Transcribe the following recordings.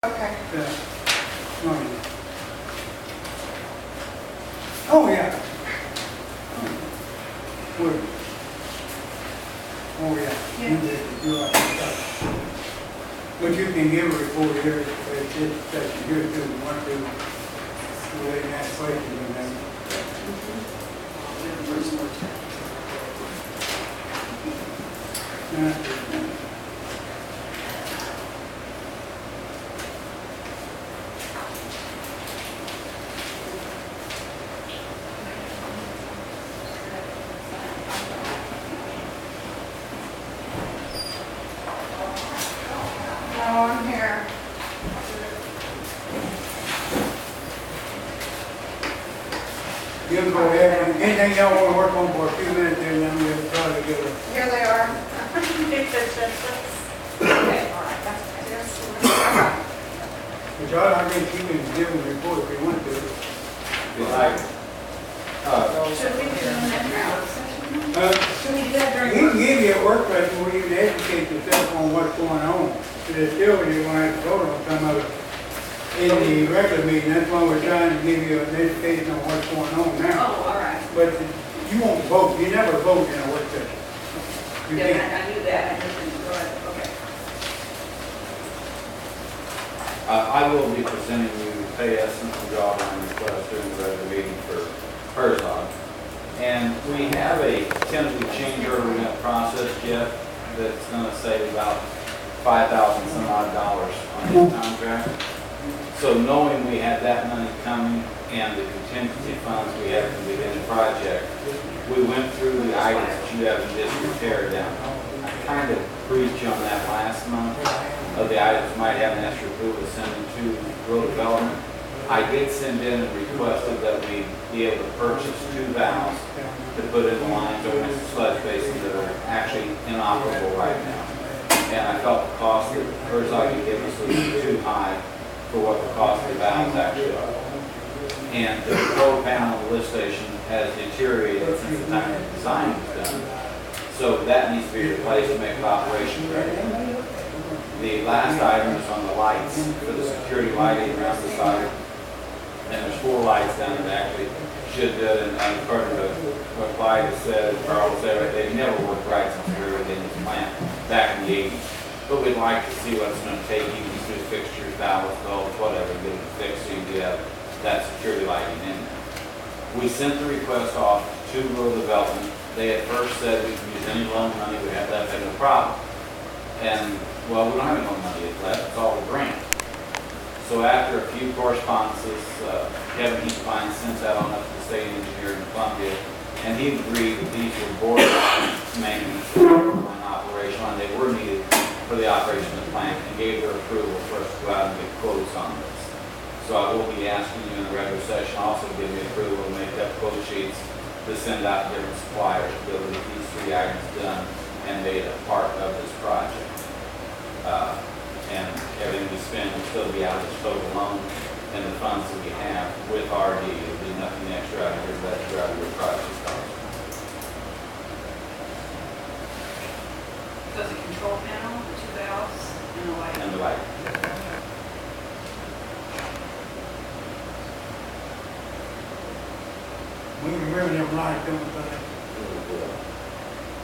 Okay. Money. Oh, yeah. Good. Oh, yeah. Yeah. You did, you like that. But you can give a report here, that this session here too, you want to, relate that question and then. No, I'm here. You can go ahead, and anything y'all want to work on for a few minutes, and then we'll try to get a. Here they are. Okay, all right, that's okay. But y'all, I think you can give a report if you want to. Should we do that now? Uh, Should we do that He during? can give you a work session where you can educate yourself on what's going on. But it's still, you're going to have to vote on some of it in the regular meeting. That's why we're trying to give you an education on what's going on now. Oh, all right. But you won't vote, you never vote in a work session. You Yeah, can't. I knew that. I just didn't go ahead. Okay. I will be presenting you pay estimate and job line request during the regular meeting for Herzog. And we have a tentative change order in that process yet that's gonna save about $5,000 some odd on his contract. So knowing we had that money coming and the contingency funds we had to begin the project, we went through the items that you have in district tear down. I kind of preached on that last month of the items might have an extra approval to send into road development. I did send in and requested that we be able to purchase 2 valves to put in the lines over the sludge basins that are actually inoperable right now. And I felt the cost that Herzog had given us was too high for what the cost of the valves actually are. And the control panel on the lift station has deteriorated since the time the design was done. So that needs to be replaced to make the operation ready. The last item is on the lights for the security lighting around the side. And there's 4 lights down that actually should do it, and according to what Clyde has said, Carl said, they never worked right since we were in this plant back in the 80s. But we'd like to see what it's going to take, even these new fixtures, valves, bulbs, whatever, get them fixed so you do have that security lighting in there. We sent the request off to rural development. They at first said we could use any loan money we have left, had no problem. And, well, we don't have any loan money left, it's all a grant. So after a few correspondences, Kevin Heapline sent that on up to the state engineer in Columbia, and he agreed that these were board maintenance and operational, and they were needed for the operation of the plant, and gave their approval for us to go out and get quotes on this. So I will be asking you in the regular session also to give me approval to make up quote sheets to send out to different suppliers to be able to get these 3 items done and made a part of this project. And everything we spend will still be out of this total loan and the funds that we have with RD. There'll be nothing extra out of here that's out of your project cost. So the control panel, the 2 valves, and the light. And the light. We can remember them lights, don't we?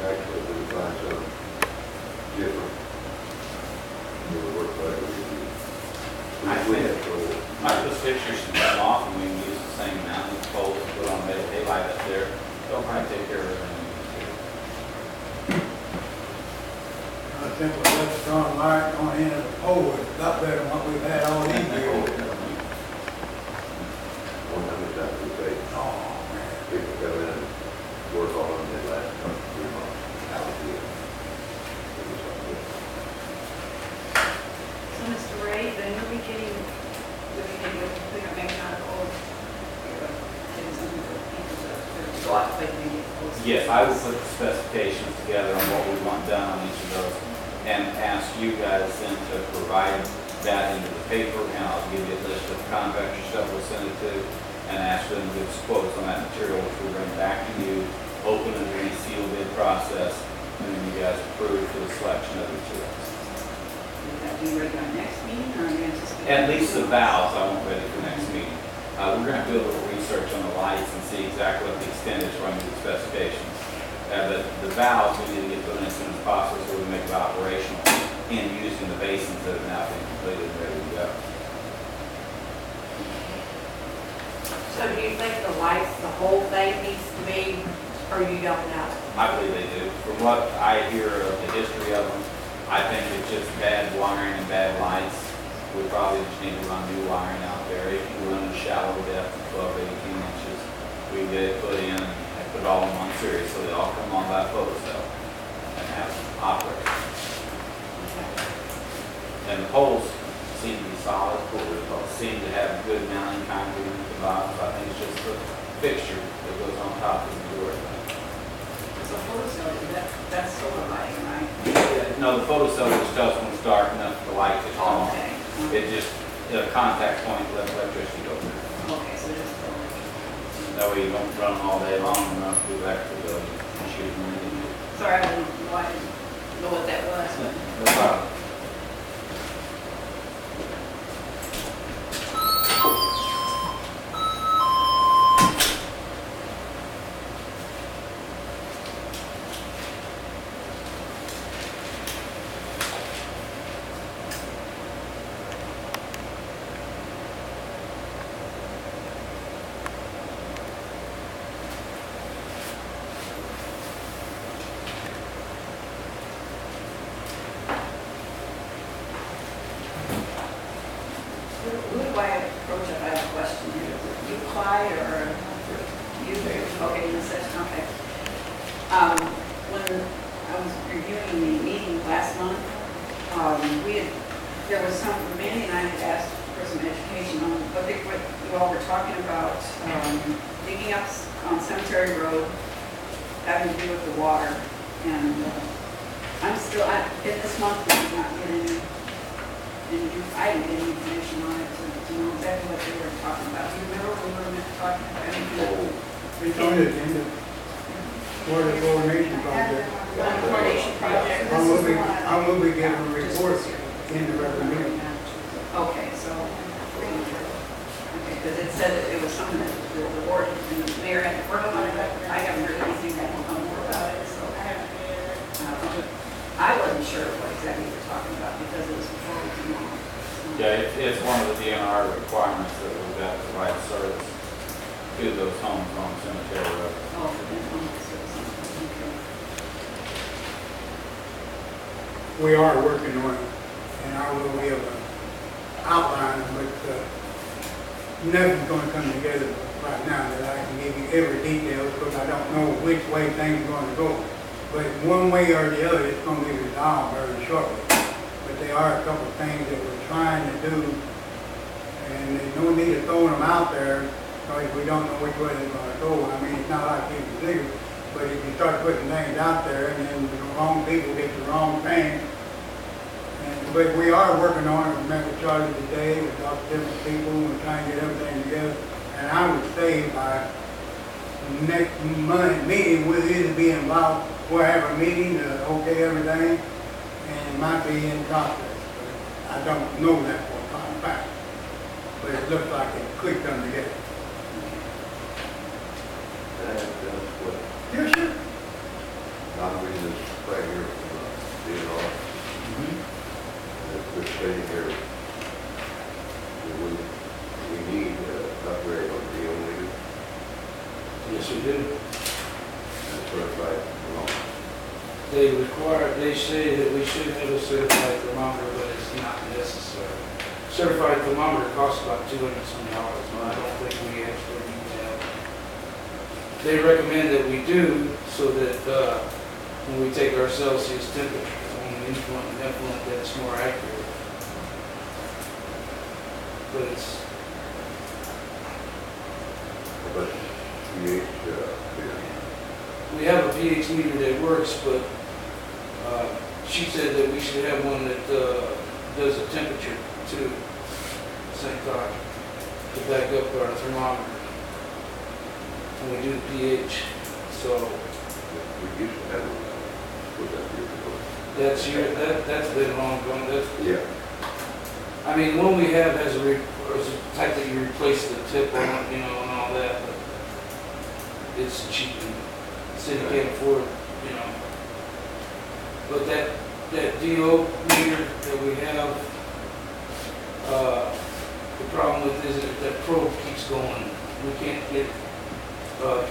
Actually, we find some different. Work better. I those fixtures should come off and we can use the same amount of poles to put on metal halide up there. They'll probably take care of everything. I think with that strong light on the end of the pole, it's a lot better than what we've had all these years. 100,000 we pay. Oh, man. People go in and work on them, they last 3 months. That was good. So, Mr. Ray, then you'll be getting, pick up maybe not old. So I think maybe. Yes, I will put the specifications together on what we want done on each of those and ask you guys then to provide that into the paper, and I'll give you a list of contractor stuff we'll send it to and ask them to give us quotes on that material, which we'll bring back to you, open and reseal bid process, and then you guys approve for the selection of the materials. be ready by next meeting, or are you anticipating? At least the valves, I won't ready for next meeting. We're gonna do a little research on the lights and see exactly what the extent is running the specifications. But the valves, we need to get put in as soon as possible so we can make it operational and using the basins that have now been completed and ready to go. So do you think the lights, the whole thing needs to be, or you don't know? I believe they do. From what I hear of the history of them, I think it's just bad wiring and bad lights. We probably just need to run new wiring out there. If you run a shallow depth of 12 to 18 inches, we can get it put in and put it all in one series so they all come on by photo cell and have them operate. And the poles seem to be solid, seem to have good mounting concrete at the bottom. So I think it's just the fixture that goes on top of the door. So photo cell, that's solar lighting, right? No, the photo cell just tells when it's dark enough for the light to come on. Okay. It just, a contact point, let electricity go through. Okay, so just solar. That way you don't run them all day long and run through back to the shoot them. Sorry, I didn't know what that was. No problem. Who do I approach if I have a question here? Is it you, Clyde, or you? Okay, in this session, okay. When I was reviewing the meeting last month, there was some, Mandy and I had asked for some education on what you all were talking about, digging up on Cemetery Road, having to do with the water. And in this month, we did not get any. I didn't get any information on it to know exactly what they were talking about. Do you remember when we were talking about anything? It's on the agenda. Water fluorination project. Coordination project, this is the one. I will be getting a report in the regular meeting. Okay, so, okay, because it said that it was something that the board and the mayor had to work on it, but I haven't heard anything more about it, so. I wasn't sure what exactly you were talking about because it was before we came on. Yeah, it's one of the DNR requirements that we've got to provide service to those homes on Cemetery Road. Oh, for the home service, okay. We are working on it, and I will be able to outline it, but nothing's gonna come together right now that I can give you every detail, because I don't know which way things are gonna go. But one way or the other, it's gonna be resolved very shortly. But there are a couple of things that we're trying to do, and there's no need of throwing them out there, because we don't know which way they're gonna go. I mean, it's not like you can see, but if you start putting things out there, and then the wrong people get the wrong thing. But we are working on it. We met with Charlie today, we talked to different people, and we're trying to get everything together. And I would say by next month meeting, we'll either be involved, we'll have a meeting to okay everything, and it might be in process. But I don't know that for a fact. But it looks like it could come together. That's what, Yeah, sure. I'm reading this right here from DNR. This thing here, we need upgrade on the deal meter. Yes, we do. That's certified. They say that we should have a certified thermometer, but it's not necessary. Certified thermometer costs about $200 some, and I don't think we actually need that. They recommend that we do, so that when we take our Celsius temperature, when we implement that's more accurate. But it's, But pH, we have a pH meter that works, but she said that we should have one that does a temperature too, at the same time, to back up our thermometer when we do the pH. So we used to have one. Was that years ago? that's been long gone. Yeah. I mean, the one we have has a, is the type that you replace the tip on, it, you know, and all that, but it's cheap and the city can't afford, you know. But that DO meter that we have, the problem with is that probe keeps going. We can't get it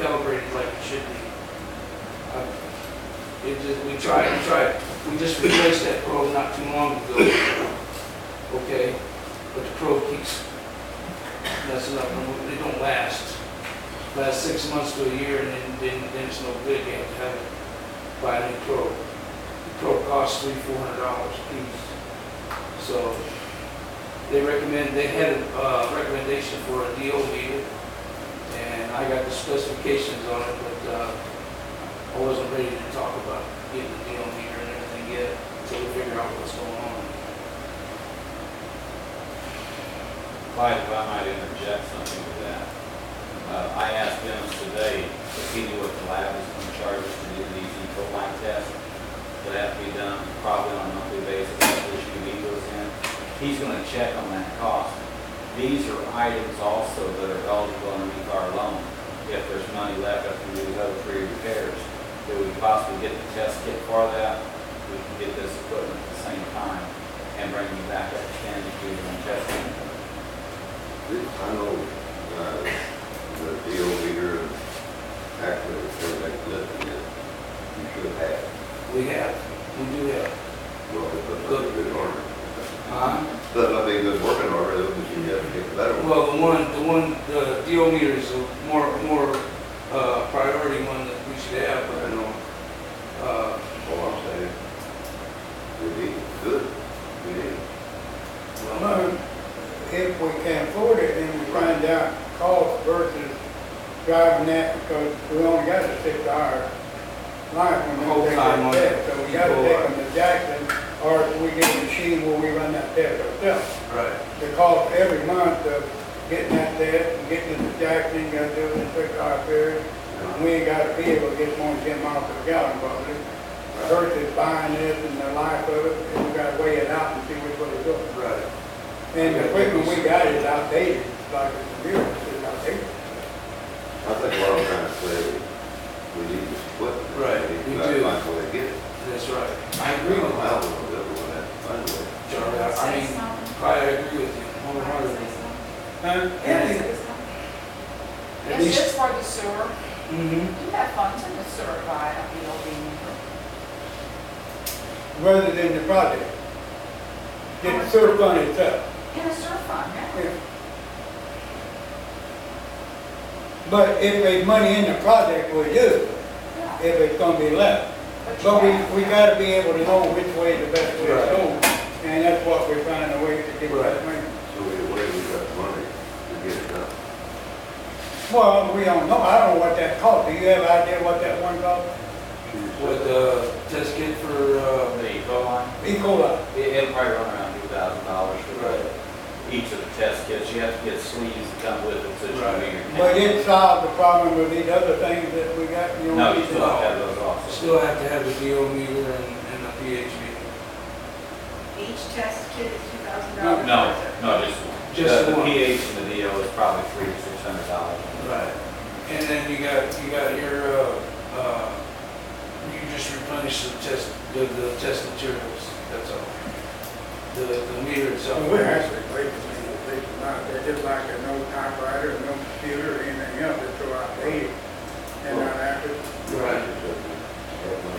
calibrated like it should be. We tried. We just replaced that probe not too long ago. Okay, but the probe keeps messing up, and they don't last. Last 6 months to a year, and then it's no good. You have to have it, buy a new probe. The probe costs $300-400 a piece. So they had a recommendation for a DO meter, and I got the specifications on it, but I wasn't ready to talk about getting the DO meter and everything yet until we figure out what's going on. If I might interject something to that. I asked Dennis today if he knew what the lab is going to charge us to do these E. coli tests that have to be done probably on a monthly basis after the UV goes in. He's going to check on that cost. These are items also that are eligible underneath our loan. If there's money left after these other 3 repairs, that we possibly get the test kit for that, we can get this equipment at the same time and bring you back up to standard due on testing. I know, the DO meter, actually, the survey lifting it, you should have. We do have. Well, it looks like a good order. Uh-huh. But I think good working order, it was, you have to get the better one. Well, the DO meter is a more priority one that we should have, but I know, all I'm saying, we need it, good, we need it. Well, if we can afford it, then we find out cost versus driving that, because we only got a 6-hour life when Whole we take time that on test. it. So we gotta take them to Jackson, or we get a machine where we run that test ourselves. right. The cost every month of getting that test and getting it to Jackson, you gotta do it in a 6-hour period. And we ain't got a vehicle that gets more than 10 miles per gallon probably. Versus buying this and the life of it, and we gotta weigh it out and see which way to go. Right. And the equipment we got is outdated, like the computer is outdated. I think what I'm trying to say, we need this equipment. Right, We we gotta do. find a way to get it. That's right. I I agree with don't that, know, everyone has to find a way. Charlie. I mean, I agree with you wholeheartedly. And At Is least, this for the sewer? mm-hmm. You have funds in the sewer by a DOB meter. rather than the project. Get the sewer fund itself. In a sewer fund, yeah. Yeah. But if there's money in the project, we do, Yeah. if it's gonna be left. you But have- we gotta be able to know which way is the best way to Right. go. And that's what we're finding a way to get Right. that money. So either way, we got money to get it done. Well, we don't know, I don't know what that costs. Do you have an idea what that one costs? With the test kit for, The E. coli, E. coli. it'll probably run around $2,000 for Right. each of the test kits. You have to get sleeves that come with it, so you Right. can your But it solved the problem with these other things that we got, you know. No, you still have to have those also. still have to have the DO meter and the pH meter. Each test kit is $2,000? No, just Just the one. pH and the DO is probably $300 to $600. Right. And then you got your, you just replenish the test materials, that's all. The meter itself. Well, we're actually replacing they're just like a no typewriter, no computer, or anything else, it's so outdated. And not accurate. Right.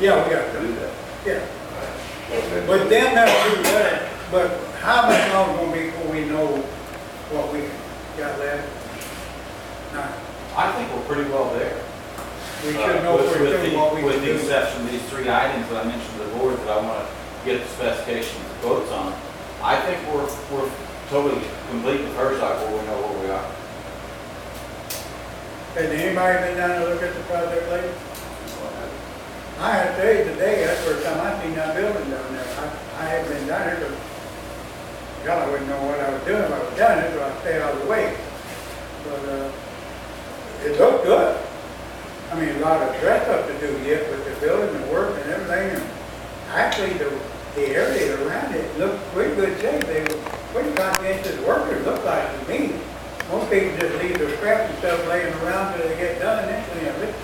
Yeah, we got to. Do that. Yeah. Okay. But then that'll do that, but how much longer gonna be before we know what we got left? Nah, I think we're pretty well there. we should know With- for with sure the- what we With can the do. exception of these 3 items that I mentioned to the board that I want to get the specifications and quotes on, I think we're totally complete with Herzog where we know where we are. Has anybody been down to look at the project lately? I have to tell you today, that's the first time I've seen that building down there. I haven't been down there, but God, I wouldn't know what I was doing if I was down there, so I stayed out of the way. But, it looked good. I mean, a lot of dress up to do yet with the building and work and everything. And actually, the area around it looked pretty good shape. They were pretty conscientious workers, look like to me. Most people just leave their scraps and stuff laying around till they get done, and then, it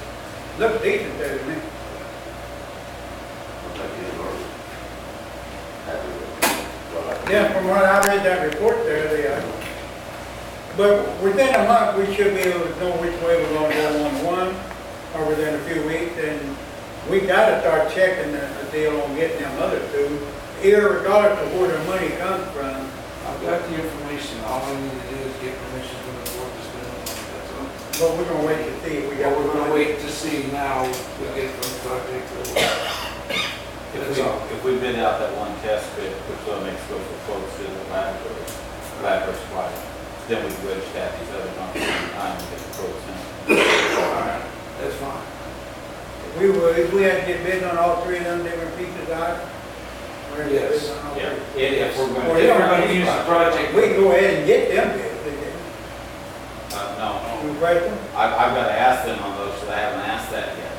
looks decent to me. I think he's already happy with it. Well, I- Yeah, from what I read that report there, they, but within a month, we should be able to know which way we're gonna go on one, or within a few weeks, and we gotta start checking the deal on getting them other two, irregardless of where the money comes from. I've got the information, all I need to do is get permission from the board to spend the money, that's all. But we're gonna wait to see if we got. Well, we're gonna wait to see now, we get from the project or what. That's all. If we bid out that one test bit, which will make us go for quotes to the laboratory supply, then we wedge that these other companies in time and get the quotes in. All right, that's fine. We would, if we had to get bids on all three of them different pieces out. we're gonna get Yes. bids on all Yeah, three. if we're Well, going If to. we're gonna use the project, We can go ahead and get them bids, No, you question? I've got to ask them on those, so I haven't asked that yet.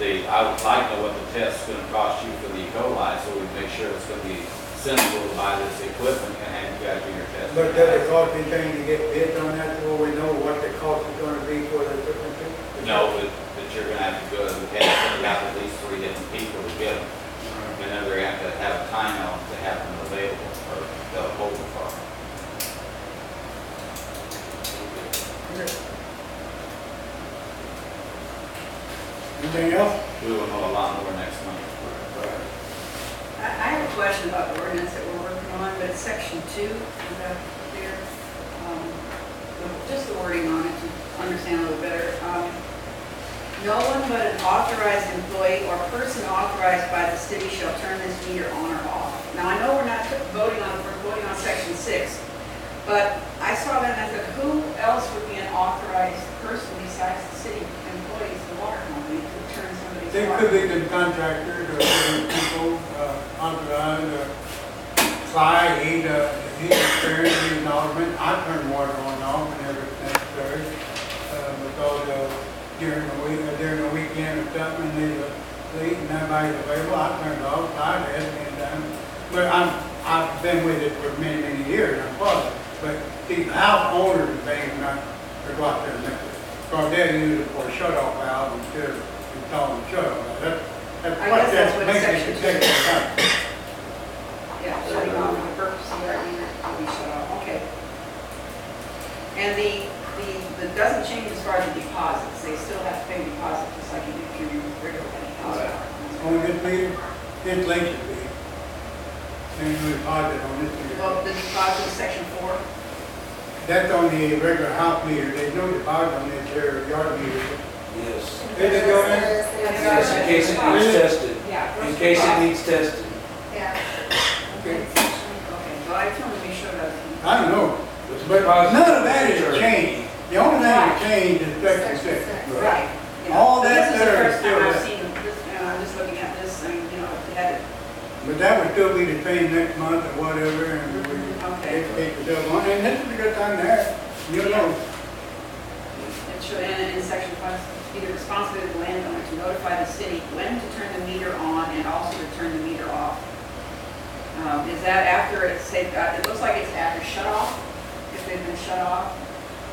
I would like to know what the test's gonna cost you for the E. coli, so we make sure it's gonna be sensible to buy this equipment and have you guys do your test. But does it cost anything to get bids on that, so we know what the cost is gonna be for the equipment too? No, but you're gonna have to go, we have to send out at least 3 different people to get them. And then they're gonna have to have a time out to have them available, or they'll hold the car. Anything else? We will know a lot more next month. I have a question about the ordinance that we're working on, but it's section 2, is that clear? Just the wording on it to understand a little better. No one but an authorized employee or person authorized by the city shall turn this meter on or off. Now, I know we're not voting on, we're voting on section 6, but I saw that and I thought, who else would be an authorized person besides the city employees, the water company, to turn somebody's There water? could be the contractors or different people, authorized, Clyde, he's experienced, he's an alderman. I turn water on and off whenever it's necessary, because during the weekend or something, and there's a leak and nobody's available, I turn it off, Clyde has been done. But I've been with it for many, many years, I'm positive. But see, the house owners and things not, are go out there and mess with it. Because they'll use it for a shut-off valve instead of installing a shut-off valve. I guess that's what makes it section 2 protect the house. Yeah, shutting off for the purpose of that unit will be shut off, okay. And the doesn't change as far as the deposits, they still have to pay a deposit just like you do for your regular house. On this meter, it's late to be. There's no deposit on this meter. Well, the deposit is section 4, That's on the regular house meter, there's no deposit on this here yard meter. yes. Is it going in? Yes, in case it needs tested. Yeah. In case it needs tested. Yeah. Okay. okay, well, I just wanted to be sure that. I don't know, But but none of that has changed. The only thing that changed is section 6. Right. yeah. All But that this is the there is first still time I've there. seen this, and I'm just looking at this, and, you know, it had it. But that would still be the same next month or whatever, and we Okay. educate the devil on, and this is a good time to have, you know. It should, and in section 5, either responsibility of the landowner to notify the city when to turn the meter on and also to turn the meter off. Is that after it's, it looks like it's after shut off, if they've been shut off,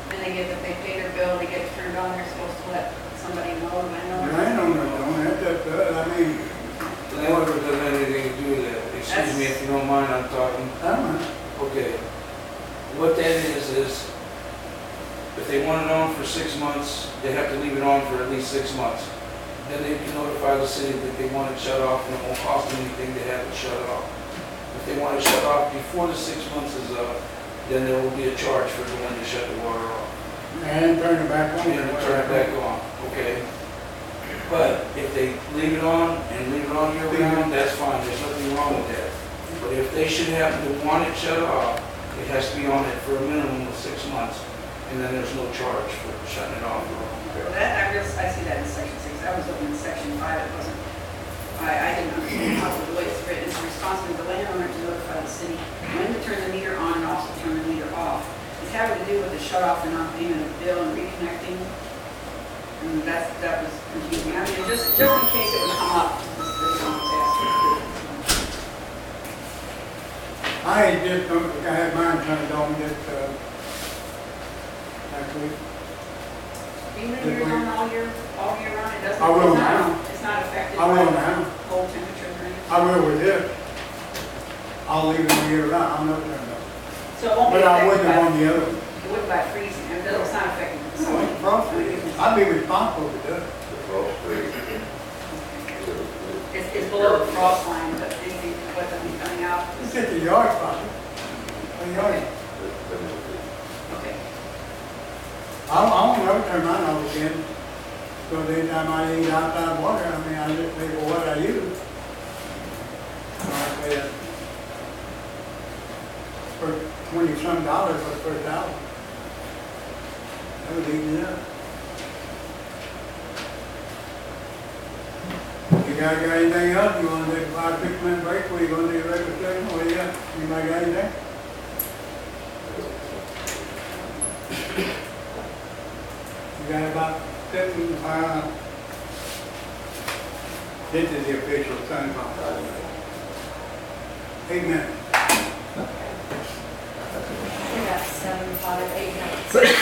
then they pay their bill, they get turned on, they're supposed to let somebody know, the landowner. Landowners don't have that, I mean, The landlord doesn't have anything to do with that. Excuse me if you don't mind, I'm talking. I don't know. Okay. What that is if they want it on for 6 months, they have to leave it on for at least 6 months. Then they can notify the city that they want it shut off, and it won't cost them anything to have it shut off. If they want it shut off before the 6 months is up, then there will be a charge for the one to shut the water off. And turn it back on. And turn it back on, okay? But if they leave it on and leave it on year round, that's fine, there's nothing wrong with that. But if they should happen to want it shut off, it has to be on it for a minimum of 6 months, and then there's no charge for shutting it off. Well, that, I see that in section 6, I was looking in section 5, it wasn't, I didn't understand how the way it's written, it's responsible for the landowner to notify the city when to turn the meter on and also turn the meter off. It's having to do with the shut off and non-payment of bill and reconnecting. And that was confusing. I mean, just in case it would come up, this one was asked. I had just, I had mine turned on just, last week. Do you leave yours on all year round? It doesn't. I will it's not- now. It's not affected I will by now. cold temperatures or anything? I will with this. I'll leave it year round, I'm not turned on. So it won't be But I affected wouldn't by, on the other one. it wouldn't by freezing, and it's not affected. So it's frosty. I'd be responsible for that. The frost free. It's below the frost line, but anything, what doesn't coming out. It's just a yard problem. A yard. Okay. I won't never turn mine off again. So anytime I eat outside water, I mean, I just pay for what I use. I pay for $20-some for the first hour. That would eat it up. You guys got anything else? You wanna take a 5-6 minute break? What are you gonna do, regular session? What do you got? Anybody got anything? You got about 7, this is the official sign off. 8 minutes. We got 7, 5, 8 minutes.